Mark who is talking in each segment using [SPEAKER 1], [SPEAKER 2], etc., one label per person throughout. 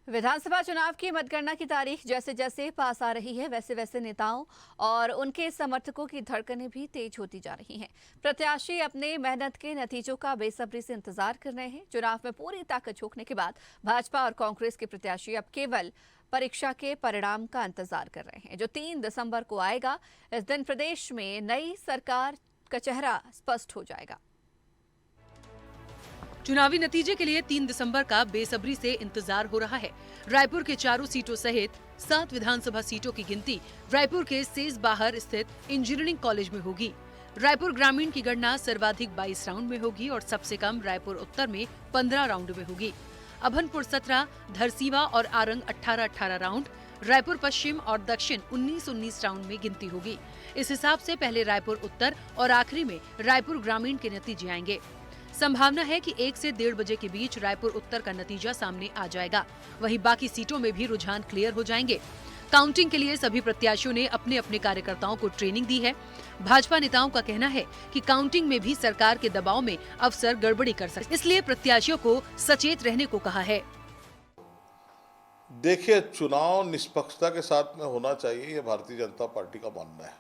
[SPEAKER 1] विधानसभा चुनाव की मतगणना की तारीख जैसे जैसे पास आ रही है, वैसे वैसे नेताओं और उनके समर्थकों की धड़कनें भी तेज होती जा रही हैं। प्रत्याशी अपने मेहनत के नतीजों का बेसब्री से इंतजार कर रहे हैं। चुनाव में पूरी ताकत झोंकने के बाद भाजपा और कांग्रेस के प्रत्याशी अब केवल परीक्षा के परिणाम का इंतजार कर रहे हैं, जो 3 दिसंबर को आएगा। इस दिन प्रदेश में नई सरकार का चेहरा स्पष्ट हो जाएगा।
[SPEAKER 2] चुनावी नतीजे के लिए 3 दिसंबर का बेसब्री से इंतजार हो रहा है। रायपुर के 4 सीटों सहित 7 विधानसभा सीटों की गिनती रायपुर के सेज बाहर स्थित इंजीनियरिंग कॉलेज में होगी। रायपुर ग्रामीण की गणना सर्वाधिक 22 राउंड में होगी और सबसे कम रायपुर उत्तर में 15 राउंड में होगी। अभनपुर 17, धरसीवा और आरंग 18-18 राउंड, रायपुर पश्चिम और दक्षिण 19-19 राउंड में गिनती होगी। इस हिसाब से पहले रायपुर उत्तर और आखिरी में रायपुर ग्रामीण के नतीजे आएंगे। संभावना है कि 1 से 1:30 बजे के बीच रायपुर उत्तर का नतीजा सामने आ जाएगा। वहीं बाकी सीटों में भी रुझान क्लियर हो जाएंगे। काउंटिंग के लिए सभी प्रत्याशियों ने अपने अपने कार्यकर्ताओं को ट्रेनिंग दी है। भाजपा नेताओं का कहना है कि काउंटिंग में भी सरकार के दबाव में अफसर गड़बड़ी कर सकते, इसलिए प्रत्याशियों को सचेत रहने को कहा है।
[SPEAKER 3] देखिए, चुनाव निष्पक्षता के साथ में होना चाहिए, ये भारतीय जनता पार्टी का मानना है।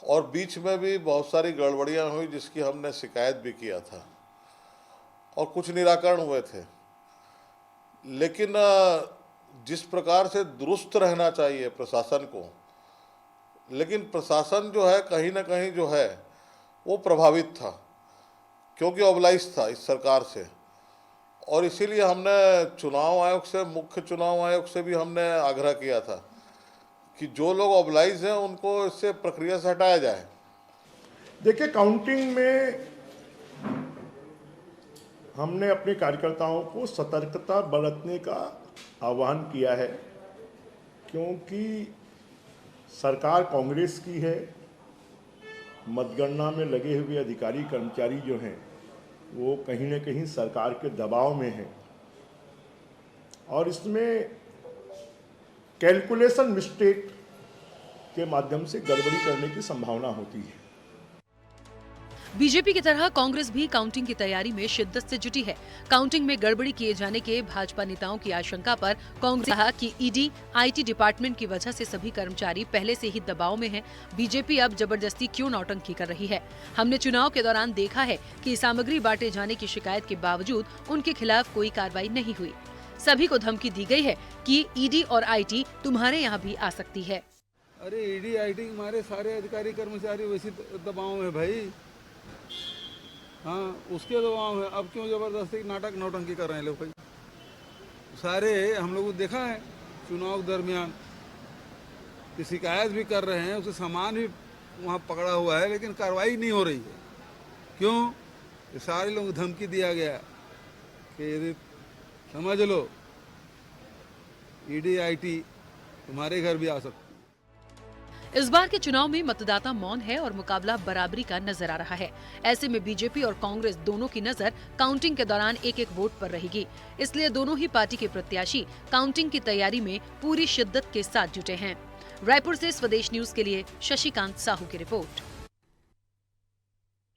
[SPEAKER 3] और बीच में भी बहुत सारी गड़बड़ियां हुई जिसकी हमने शिकायत भी किया था और कुछ निराकरण हुए थे। लेकिन जिस प्रकार से दुरुस्त रहना चाहिए प्रशासन को, लेकिन प्रशासन जो है कहीं ना कहीं जो है वो प्रभावित था, क्योंकि ऑबलाइज था इस सरकार से। और इसीलिए हमने चुनाव आयोग से, मुख्य चुनाव आयोग से भी हमने आग्रह किया था कि जो लोग ऑबलाइज हैं उनको इससे प्रक्रिया से हटाया जाए।
[SPEAKER 4] देखिए, काउंटिंग में हमने अपने कार्यकर्ताओं को सतर्कता बरतने का आह्वान किया है, क्योंकि सरकार कांग्रेस की है। मतगणना में लगे हुए अधिकारी कर्मचारी जो हैं वो कहीं न कहीं सरकार के दबाव में हैं और इसमें कैलकुलेशन मिस्टेक के माध्यम से गड़बड़ी करने की संभावना होती है।
[SPEAKER 2] बीजेपी की तरह कांग्रेस भी काउंटिंग की तैयारी में शिद्दत से जुटी है। काउंटिंग में गड़बड़ी किए जाने के भाजपा नेताओं की आशंका पर कांग्रेस ने कहा कि ईडी, आईटी डिपार्टमेंट की वजह से सभी कर्मचारी पहले से ही दबाव में हैं। बीजेपी अब जबरदस्ती क्यों नौटंकी कर रही है? हमने चुनाव के दौरान देखा है कि सामग्री बांटे जाने की शिकायत के बावजूद उनके खिलाफ कोई कार्रवाई नहीं हुई। सभी को धमकी दी गई है कि ईडी और आईटी तुम्हारे यहाँ भी आ सकती है।
[SPEAKER 5] अरे ईडी आईटी हमारे सारे अधिकारी कर्मचारी वैसे दबाव में भाई, हाँ उसके दबाव में। अब क्यों जबरदस्ती नाटक नौटंकी कर रहे हैं लोग भाई? सारे हम लोग देखा है चुनाव दरमियान कि शिकायत भी कर रहे हैं, उसे सामान भी वहाँ पकड़ा हुआ है, लेकिन कार्रवाई नहीं हो रही है। क्यों? ये सारे लोग धमकी दिया गया कि यदि समझ लो ईडी आईटी तुम्हारे घर भी आ सकते।
[SPEAKER 2] इस बार के चुनाव में मतदाता मौन है और मुकाबला बराबरी का नजर आ रहा है। ऐसे में बीजेपी और कांग्रेस दोनों की नजर काउंटिंग के दौरान एक एक वोट पर रहेगी। इसलिए दोनों ही पार्टी के प्रत्याशी काउंटिंग की तैयारी में पूरी शिद्दत के साथ जुटे हैं। रायपुर से स्वदेश न्यूज के लिए शशिकांत साहू की रिपोर्ट।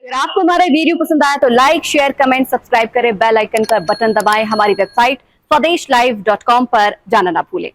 [SPEAKER 6] अगर आपको हमारा वीडियो पसंद आया तो लाइक, शेयर, कमेंट, सब्सक्राइब करें, बेल आइकन का बटन दबाएं। हमारी वेबसाइट swadeshlive.com पर जाना ना भूलें।